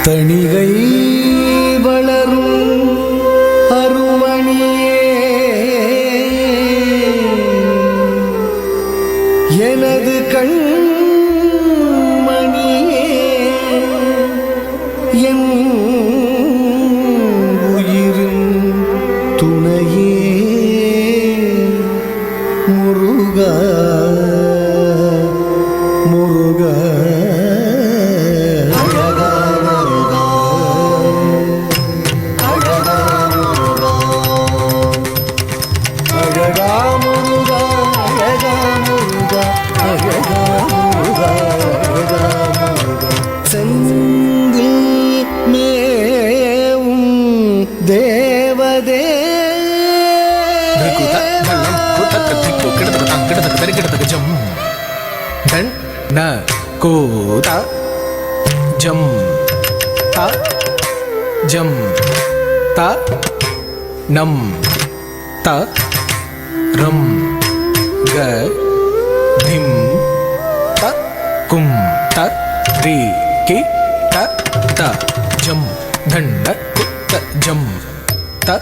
தணிகை வளரும் அருமணியே எனது கண்மணியே என் உயிரின் துணையே முருகா முருகா जम ता नम ता रम ग धिम ता कुम ता रे के ता जम धन्न कुत जम ता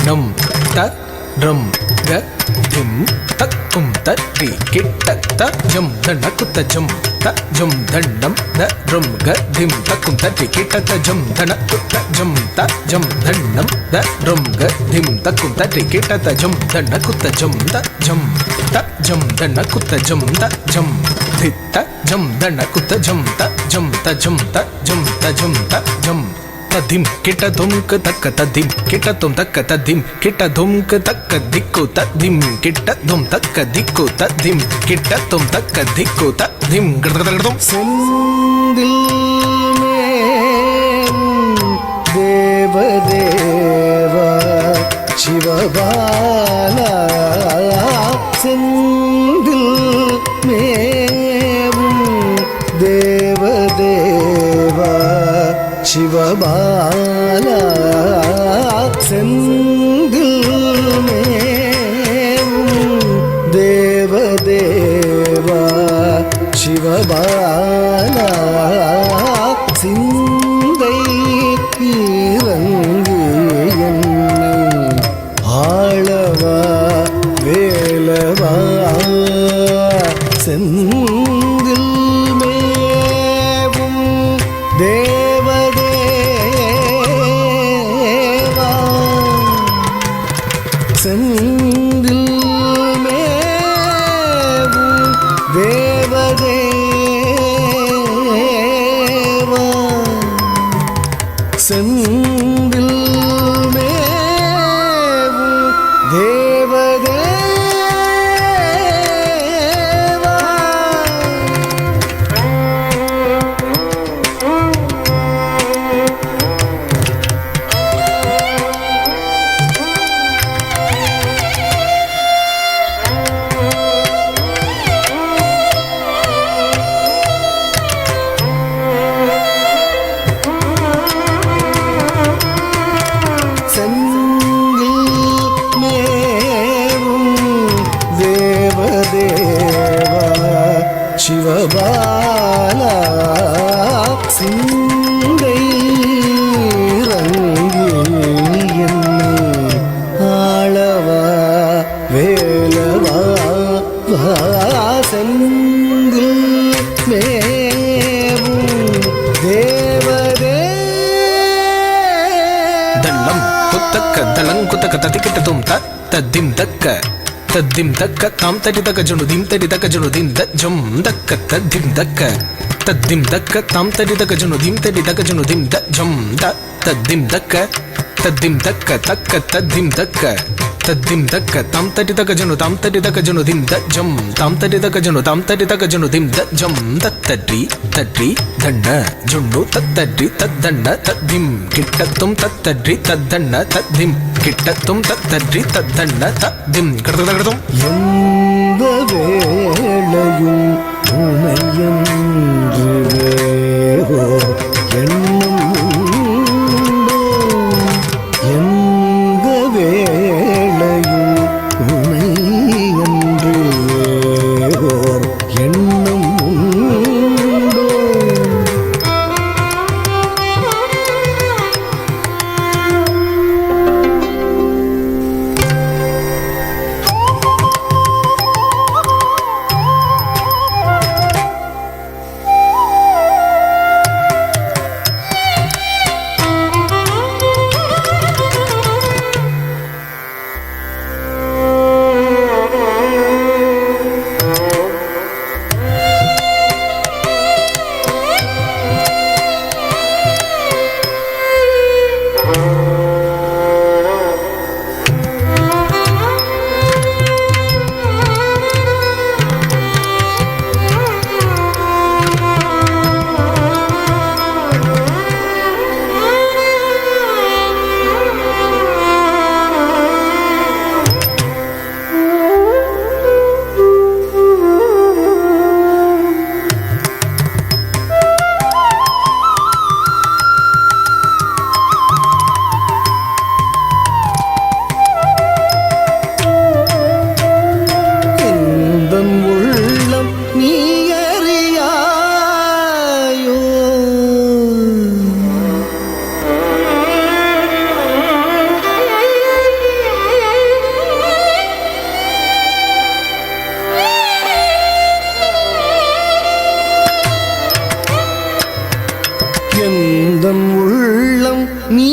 नम ता रम ग धिम ता कुम ता रे के ता जम धन्न कुत जम जम धन्नम द रम ग धिम तकुम तटि किट जम धन कुत जम त जम धन्नम द रम ग धिम तकुम तटि किट जम धन कुत जम त जम धन कुत जम त जम धित जम धन कुत जम त जम त जम त जम त जम त जम तदिम किट धुमक तक तदिम किट तुम तक तदिम किट धुमक तक दिक्को तदिम किट धुम तक दिक्को तदिम किट तुम तक दिक्को तदिम गड़गड़गड़गड़ செந்தில் தேவதேவா சிவபாலா செந்தில் மேவும் தேவதேவா சிவபாலா செந்தில் மேவும் தேவதேவா சிவபாலா சிந்தை இறங்கு என்னை ஆளவா வேலவா செந்தில் மேவும் தேவதேவா செந்தில் மேவும் தேவதேவா செந்தில் மேவும் தேவதேவா சிவபாலா சிந்தை ரங்கி என்னை ஆளவா வேலவா செந்தில் மேவும் தேவதே दल्लम कुतक दलंग कुतक ततिकिट तुम तद्दिम तक्क तद्दिम तक्क ताम तटि तक जुनु दिम तटि तक जुनु दिम द जम तक्क तद्दिम तक्क तद्दिम तक्क ताम तटि तक जुनु दिम तटि तक जुनु दिम द जम द तद्दिम तक्क तद्दिम तक्क तक्क तद्दिम तक्क तद्दिम तक्क ताम तटि तक जुनु दिम द जम ताम तटि तक जुनु दिम द जम तत्तटि तट्टि धन्न जुनु तत्तटि तद्दन्न तद्दिम किट्ट तुम तत्तटि तद्दन्न तद्दिम किट्ट तुम तत्तटि तद्दन्न तद्दिम गड़गड़गड़गड़ எந்த வேளையும் உனையன்று வேறோ எண்ணம் உண்டோ எந்த வேளையும் உனையன்று வேறோ எண்ணம் உண்டோ எந்தன் உள்ளம் நீ